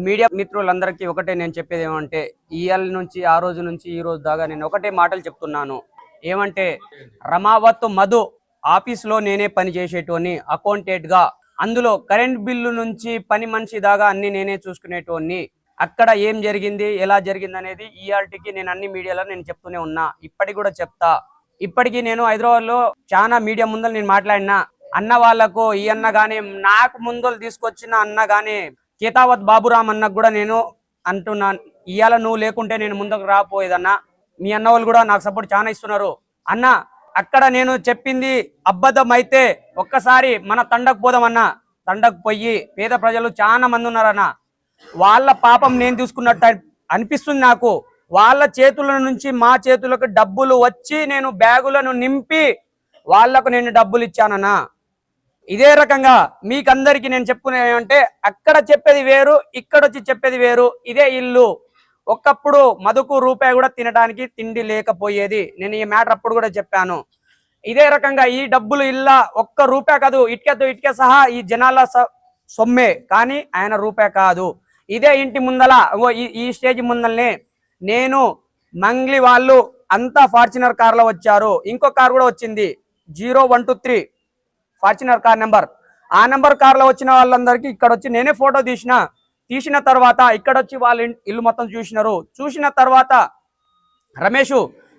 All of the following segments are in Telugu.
మీడియా మిత్రులందరికీ ఒకటే నేను చెప్పేది ఏమంటే ఈఎల్ నుంచి ఆ రోజు నుంచి ఈ రోజు దాకా నేను ఒకటే మాటలు చెప్తున్నాను. ఏమంటే రమావత్ మధు ఆఫీస్లో నేనే పని చేసేటోని అకౌంటెంట్గా, అందులో కరెంట్ బిల్లు నుంచి పని మనిషి దాకా అన్ని నేనే చూసుకునేటోని. అక్కడ ఏం జరిగింది ఎలా జరిగింది అనేది ఈఆర్టీకి నేను అన్ని మీడియాలో నేను చెప్తూనే ఉన్నా, ఇప్పటికి కూడా చెప్తా. ఇప్పటికీ నేను హైదరాబాద్లో చాలా మీడియా ముందర నేను మాట్లాడినా. అన్న వాళ్ళకు ఈ అన్న గానీ నాకు ముందలు తీసుకొచ్చిన అన్న గానీ కేతావత్ బాబురామ్ అన్నకు కూడా నేను అంటున్నాను, ఇవాళ నువ్వు లేకుంటే నేను ముందుకు రాపోయేదన్నా. మీ అన్న వాళ్ళు కూడా నాకు సపోర్ట్ చాలా ఇస్తున్నారు అన్న. అక్కడ నేను చెప్పింది అబద్ధం అయితే ఒక్కసారి మన తండకు పోదామన్నా. తండకు పోయి పేద ప్రజలు చాలా మంది ఉన్నారన్న, వాళ్ళ పాపం నేను చూసుకున్నట్టు అనిపిస్తుంది నాకు. వాళ్ళ చేతుల నుంచి మా చేతులకు డబ్బులు వచ్చి నేను బ్యాగులను నింపి వాళ్లకు నేను డబ్బులు ఇచ్చానన్నా. ఇదే రకంగా మీకందరికి నేను చెప్పుకునేమంటే అక్కడ చెప్పేది వేరు, ఇక్కడ వచ్చి చెప్పేది వేరు. ఇదే ఇల్లు. ఒకప్పుడు మధుకు రూపాయి కూడా తినడానికి తిండి లేకపోయేది. నేను ఈ మ్యాటర్ అప్పుడు కూడా చెప్పాను. ఇదే రకంగా ఈ డబ్బులు ఇల్లా ఒక్క రూపాయి కాదు, ఇటుకే సహా ఈ జనాల సొమ్మే, కానీ ఆయన రూపాయి కాదు. ఇదే ఇంటి ముందల ఈ స్టేజ్ ముందలనే నేను మంగ్లీ వాళ్ళు అంతా ఫార్చునర్ కార్లో వచ్చారు. ఇంకో కార్ కూడా వచ్చింది 0123 ఫార్చునర్ కార్ నెంబర్. ఆ నెంబర్ కార్లో వచ్చిన వాళ్ళందరికీ ఇక్కడ వచ్చి నేనే ఫోటో తీసిన తర్వాత ఇక్కడ వచ్చి వాళ్ళ ఇల్లు మొత్తం చూసినారు. చూసిన తర్వాత రమేష్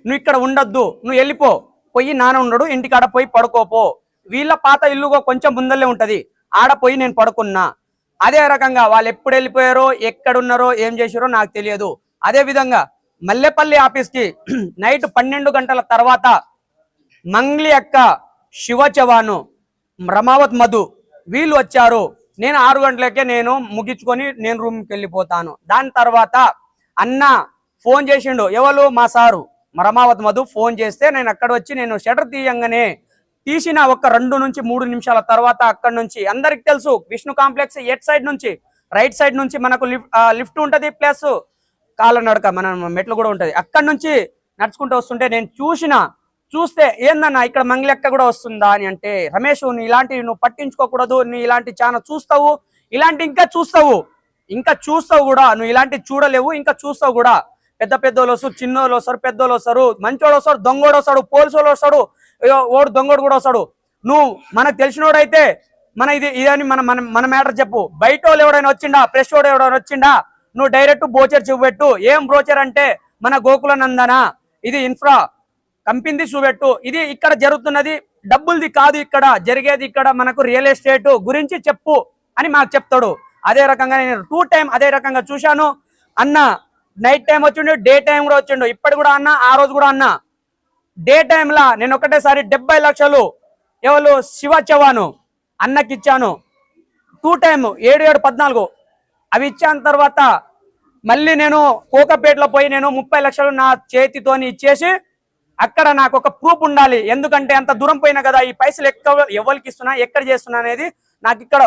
నువ్వు ఇక్కడ ఉండొద్దు, నువ్వు వెళ్ళిపో, పోయి నాన్న ఉండడు ఇంటికాడ పోయి పడుకోపో. వీళ్ళ పాత ఇల్లు కొంచెం ముందల్లే ఉంటది, ఆడ పోయి నేను పడుకున్నా. అదే రకంగా వాళ్ళు ఎప్పుడు వెళ్ళిపోయారో ఎక్కడున్నారో ఏం చేశారో నాకు తెలియదు. అదే విధంగా మల్లెపల్లి ఆఫీస్కి నైట్ 12 గంటల తర్వాత మంగ్లీ అక్క, శివ చవాను, రమావత్ మధు వీళ్ళు వచ్చారు. నేను 6 గంటలకే నేను ముగించుకొని నేను రూమ్కి వెళ్ళిపోతాను. దాని తర్వాత అన్న ఫోన్ చేసిండు, ఎవరు మా సారు రమావత్ మధు ఫోన్ చేస్తే నేను అక్కడ వచ్చి నేను షటర్ తీయంగానే తీసిన ఒక 2 నుంచి 3 నిమిషాల తర్వాత అక్కడ నుంచి అందరికి తెలుసు విష్ణు కాంప్లెక్స్ ఎట్ సైడ్ నుంచి రైట్ సైడ్ నుంచి మనకు లిఫ్ట్ ఉంటది, ప్లస్ కాళ్ళ నడక మన మెట్లు కూడా ఉంటది. అక్కడ నుంచి నడుచుకుంటూ వస్తుంటే నేను చూస్తే ఏందన్నా ఇక్కడ మంగ్లీ అక్క కూడా వస్తుందా అని అంటే, రమేష్ నువ్వు ఇలాంటివి నువ్వు పట్టించుకోకూడదు, నువ్వు ఇలాంటి చాలా చూస్తావు, ఇలాంటి ఇంకా చూస్తావు కూడా, నువ్వు ఇలాంటివి చూడలేవు, ఇంకా చూస్తావు కూడా. పెద్ద పెద్దోళ్ళు వస్తారు, చిన్నోళ్ళు వస్తారు, పెద్దోళ్ళు వస్తారు, మంచోడు వస్తాడు, దొంగోడు వస్తాడు, పోలీసు వస్తాడు, ఓడు దొంగోడు కూడా వస్తాడు. నువ్వు మనకు తెలిసినోడైతే మన ఇదని మన మ్యాటర్ చెప్పు. బయట వాళ్ళు ఎవడైనా వచ్చిండా, ప్రెస్ వాడు ఎవడైనా వచ్చిండా, నువ్వు డైరెక్ట్ బ్రోచర్ చూపెట్టు. ఏం బ్రోచర్ అంటే మన గోకుల నందన, ఇది ఇన్ఫ్రా కంపెనీ చూపెట్టు. ఇది ఇక్కడ జరుగుతున్నది డబ్బులది కాదు, ఇక్కడ జరిగేది ఇక్కడ మనకు రియల్ ఎస్టేట్ గురించి చెప్పు అని మాకు చెప్తాడు. అదే రకంగా నేను 2 టైం అదే రకంగా చూశాను. అన్న నైట్ టైం వచ్చిండు, డే టైం కూడా వచ్చిండు. ఇప్పటి కూడా అన్న, ఆ రోజు కూడా అన్న. డే టైంలా నేను ఒకటేసారి 70 లక్షలు ఎవరు శివ చవాను అన్నకి ఇచ్చాను. 2 టైం 7, 14 అవి ఇచ్చాన తర్వాత మళ్ళీ నేను కోకపేటలో పోయి నేను 30 లక్షలు నా చేతితోని ఇచ్చేసి, అక్కడ నాకు ఒక ప్రూఫ్ ఉండాలి. ఎందుకంటే అంత దూరం పోయినా కదా, ఈ పైసలు ఎవరికి ఇస్తున్నా, ఎక్కడ చేస్తున్నా అనేది నాకు ఇక్కడ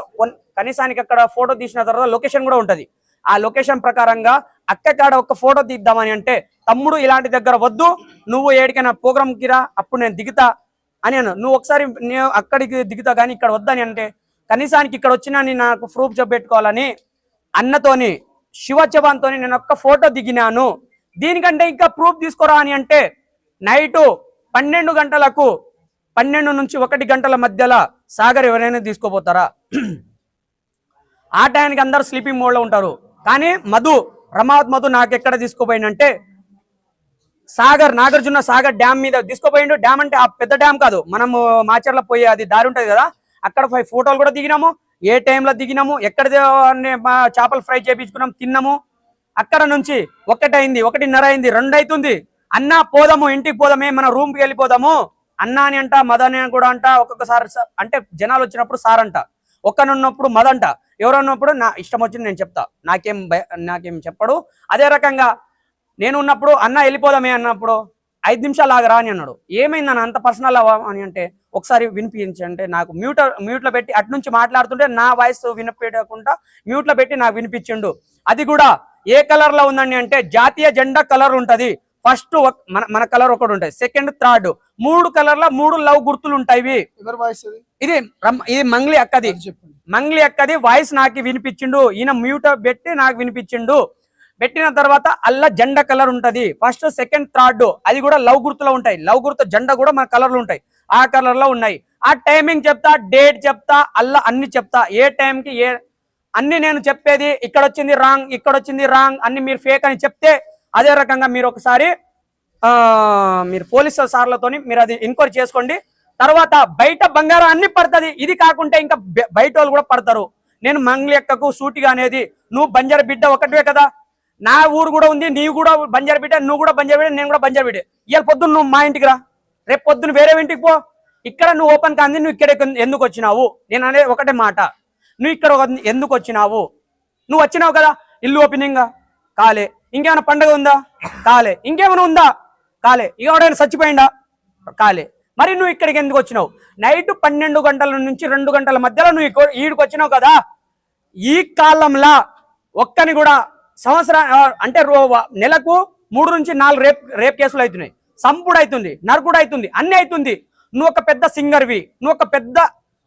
కనీసానికి అక్కడ ఫోటో తీసిన తర్వాత లొకేషన్ కూడా ఉంటది. ఆ లొకేషన్ ప్రకారంగా అక్కడ ఒక ఫోటో తీద్దామని అంటే, తమ్ముడు ఇలాంటి దగ్గర వద్దు, నువ్వు ఏడికైనా ప్రోగ్రామ్కి రా, అప్పుడు నేను దిగుతా అని నువ్వు ఒకసారి నేను అక్కడికి దిగుతా కానీ ఇక్కడ వద్దని అంటే, కనీసానికి ఇక్కడ వచ్చినా నాకు ప్రూఫ్ చూపెట్టుకోవాలని అన్నతోని శివ చవాన్తోని నేను ఒక్క ఫోటో దిగినాను. దీనికంటే ఇంకా ప్రూఫ్ తీసుకోరా అని అంటే, నైటు 12 గంటలకు 12 నుంచి 1 గంటల మధ్యలో సాగర్ ఎవరైనా తీసుకోపోతారా? ఆ టైంకి అందరూ స్లీపింగ్ మోడ్లో ఉంటారు. కానీ రమావత్ మధు నాకు ఎక్కడ తీసుకోపోయిందంటే సాగర్, నాగార్జున సాగర్ డ్యామ్ మీద తీసుకోపోయిండు. డ్యామ్ అంటే ఆ పెద్ద డ్యామ్ కాదు, మనము మాచర్ల పోయే అది దారి ఉంటుంది కదా, అక్కడ 5 ఫోటోలు కూడా దిగినాము. ఏ టైంలో దిగినాము, ఎక్కడ చేపలు ఫ్రై చేయించుకున్నాం, తిన్నాము. అక్కడ నుంచి 1 అయింది, 1:30 అయింది, 2 అవుతుంది. అన్న పోదాము, ఇంటికి పోదామే, మన రూమ్కి వెళ్ళిపోదాము అన్న అని అంట, మదన్ అని కూడా అంట. ఒక్కొక్కసారి అంటే జనాలు వచ్చినప్పుడు సార్ అంట, ఒక్కనున్నప్పుడు మదంట, ఎవరన్నప్పుడు నా ఇష్టం వచ్చింది నేను చెప్తా, నాకేం చెప్పడు. అదే రకంగా నేను ఉన్నప్పుడు అన్న వెళ్ళిపోదామే అన్నప్పుడు 5 నిమిషాలు ఆగరా అని అన్నాడు. ఏమైందన్న అంత పర్సనల్ అని అంటే, ఒకసారి వినిపించంటే నాకు మ్యూట్లో పెట్టి అటు నుంచి మాట్లాడుతుంటే నా వాయిస్ వినిపించకుండా మ్యూట్లో పెట్టి నాకు వినిపించిండు. అది కూడా ఏ కలర్లో ఉందండి అంటే జాతీయ జెండా కలర్ ఉంటుంది, ఫస్ట్ మన మన కలర్ ఒకటి ఉంటాయి, సెకండ్ థర్డ్ 3 కలర్ల 3 లవ్ గుర్తులు ఉంటాయి. ఇది ఇది మంగ్లీ అక్కది, మంగ్లీ అక్కది వాయిస్ నాకు వినిపించిండు, ఈయన మ్యూట్ పెట్టి నాకు వినిపించిండు. పెట్టిన తర్వాత అల్ల జెండా కలర్ ఉంటది, ఫస్ట్ సెకండ్ థర్డ్ అది కూడా లవ్ గుర్తులో ఉంటాయి. లవ్ గుర్తు జెండా కూడా మన కలర్లు ఉంటాయి, ఆ కలర్ లో ఉన్నాయి. ఆ టైమింగ్ చెప్తా, డేట్ చెప్తా, అల్ల అన్ని చెప్తా, ఏ టైంకి ఏ అన్ని నేను చెప్పేది. ఇక్కడ వచ్చింది రాంగ్, ఇక్కడ వచ్చింది రాంగ్, అన్ని మీరు ఫేక్ అని చెప్తే అదే రకంగా మీరు ఒకసారి మీరు పోలీసు సార్లతోని మీరు అది ఎంక్వైరీ చేసుకోండి. తర్వాత బయట బంగారం అన్ని పడుతుంది, ఇది కాకుంటే ఇంకా బయట వాళ్ళు కూడా పడతారు. నేను మంగ్లీ అక్కకు సూటిగా అనేది, నువ్వు బంజారా బిడ్డ ఒకటివే కదా, నా ఊరు కూడా ఉంది, నీవు కూడా బంజారా బిడ్డ, నువ్వు కూడా బంజారా బిడ్డ, నేను కూడా బంజారా బిడ్డ. ఇవాళ పొద్దున్న నువ్వు మా ఇంటికి రా, రేపు పొద్దున్న వేరే ఇంటికి పో. ఇక్కడ నువ్వు ఓపెన్ కాంది, నువ్వు ఇక్కడ ఎందుకు వచ్చినావు? నేను అనేది ఒకటే మాట, నువ్వు ఇక్కడ ఎందుకు వచ్చినావు? నువ్వు వచ్చినావు కదా, ఇల్లు ఓపెనింగ్ కాలే, ఇంకేమైనా పండుగ ఉందా కాలే, ఇంకేమైనా ఉందా కాలే, ఎవడైనా చచ్చిపోయిందా కాలే, మరి నువ్వు ఇక్కడికి ఎందుకు వచ్చినావు? నైట్ 12 గంటల నుంచి 2 గంటల మధ్యలో నువ్వు ఈడికి వచ్చినావు కదా. ఈ కాలంలో ఒక్కని కూడా సంవత్సరం అంటే నెలకు 3 నుంచి 4 రేప్ కేసులు అవుతున్నాయి, సంపుడు అవుతుంది, నరకుడు అవుతుంది, అన్ని అవుతుంది. నువ్వు ఒక పెద్ద సింగర్వి, నువ్వు ఒక పెద్ద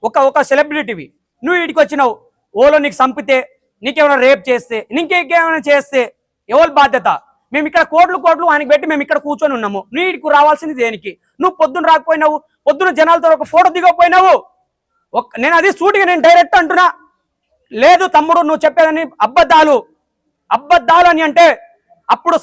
ఒక సెలబ్రిటీవి, నువ్వు వీడికి వచ్చినావు. ఓలో నీకు చంపితే, నీకేమైనా రేప్ చేస్తే, నీకేమైనా చేస్తే ఎవరు బాధ్యత? మేము ఇక్కడ కోట్లు ఆయనకి పెట్టి మేము ఇక్కడ కూర్చొని ఉన్నాము, నువ్వు వీడికి రావాల్సింది దేనికి? నువ్వు పొద్దున్న రాకపోయినావు, పొద్దున్న జనాలతో ఒక ఫోటో దిగకపోయినావు. నేను అది సూటిగా నేను డైరెక్ట్ అంటున్నా. లేదు తమ్ముడు నువ్వు చెప్పేదని అబద్ధాలు అని అంటే అప్పుడు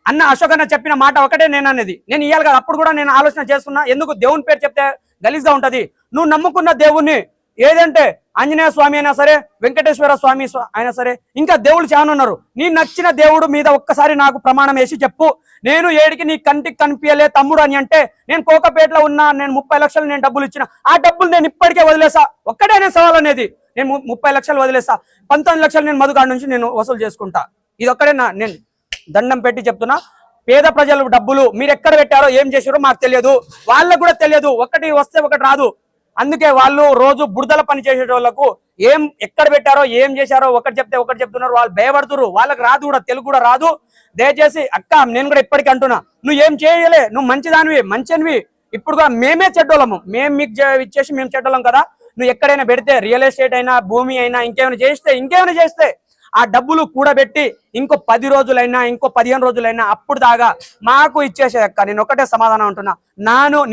అన్న అశోక్ అన్న చెప్పిన మాట ఒకటే నేను అనేది, నేను ఇయ్యాలి కదా. అప్పుడు కూడా నేను ఆలోచన చేస్తున్నా, ఎందుకు దేవుని పేరు చెప్తే గలీజ్గా ఉంటది. నువ్వు నమ్ముకున్న దేవుణ్ణి ఏదంటే ఆంజనేయ స్వామి అయినా సరే, వెంకటేశ్వర స్వామి అయినా సరే, ఇంకా దేవుళ్ళు చాలా ఉన్నారు. నీ నచ్చిన దేవుడు మీద ఒక్కసారి నాకు ప్రమాణం వేసి చెప్పు, నేను ఏడికి నీ కంటికి కనిపించలే తమ్ముడు అని అంటే, నేను కోకపేటలో ఉన్నా, నేను 30 లక్షలు నేను డబ్బులు ఇచ్చిన, ఆ డబ్బులు నేను ఇప్పటికే వదిలేసా. ఒక్కటే నేను సవాల్ అనేది, నేను 30 లక్షలు వదిలేస్తా, 19 లక్షలు నేను మధుగాడి నుంచి నేను వసూలు చేసుకుంటా. ఇది ఒక్కడే నేను దండం పెట్టి చెప్తున్నా. పేద ప్రజలు డబ్బులు మీరు ఎక్కడ పెట్టారో ఏం చేశారో మాకు తెలియదు, వాళ్ళకు కూడా తెలియదు. ఒకటి వస్తే ఒకటి రాదు. అందుకే వాళ్ళు రోజు బురదల పని చేసే వాళ్ళకు ఏం ఎక్కడ పెట్టారో ఏం చేశారో ఒకటి చెప్తే ఒకటి చెప్తున్నారు, వాళ్ళు భయపడుతున్నారు. వాళ్ళకి రాదు కూడా, తెలుగు కూడా రాదు. దయచేసి అక్క నేను కూడా ఇప్పటికీ అంటున్నా, నువ్వు ఏం చేయలే, నువ్వు మంచిదానివి, మంచినివి. ఇప్పుడు కూడా మేమే చెడ్డోళ్ళము, మేము మీకు ఇచ్చేసి మేము చెడ్డోళ్ళం కదా. నువ్వు ఎక్కడైనా పెడితే రియల్ ఎస్టేట్ అయినా, భూమి అయినా, ఇంకేమైనా చేస్తే ఆ డబ్బులు కూడబెట్టి ఇంకో 10 రోజులైనా, ఇంకో 15 రోజులైనా అప్పుడు దాగా మాకు ఇచ్చేసే అక్క. నేను ఒకటే సమాధానం అంటున్నా,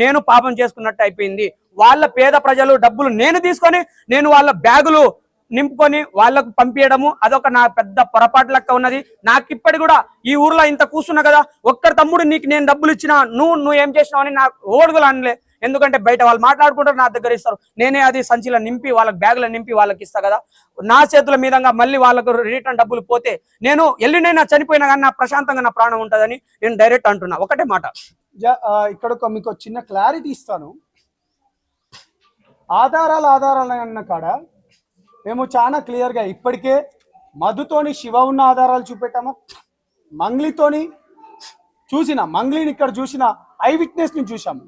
నేను పాపం చేసుకున్నట్టు అయిపోయింది. వాళ్ళ పేద ప్రజలు డబ్బులు నేను తీసుకొని, నేను వాళ్ళ బ్యాగులు నింపుకొని వాళ్ళకు పంపించడము అదొక నా పెద్ద పొరపాటు లెక్క ఉన్నది. నాకు ఇప్పటి కూడా ఈ ఊర్లో ఇంత కూర్చున్నా కదా, ఒక్కరి తమ్ముడు నీకు నేను డబ్బులు ఇచ్చినా నువ్వు ఏం చేసినావు అని నాకు ఓడుగులు అనలే. ఎందుకంటే బయట వాళ్ళు మాట్లాడుకుంటారు, నా దగ్గర ఇస్తారు, నేనే అది సంచిలో నింపి వాళ్ళకి బ్యాగులో నింపి వాళ్ళకి ఇస్తా కదా. నా చేతుల మీదంగా మళ్ళీ వాళ్ళకు రిటర్న్ డబ్బులు పోతే నేను ఎల్లుండైనా చనిపోయినా కానీ నా ప్రశాంతంగా నా ప్రాణం ఉంటుందని నేను డైరెక్ట్ అంటున్నా. ఒకటే మాట, ఇక్కడ మీకు చిన్న క్లారిటీ ఇస్తాను. ఆధారాలు అన్న కాడ మేము చాలా క్లియర్గా ఇప్పటికే మధుతోని శివ ఉన్న ఆధారాలు చూపెట్టాము, మంగ్లీతోని మంగ్లీని ఇక్కడ చూసిన ఐ విట్నెస్ని చూసాము.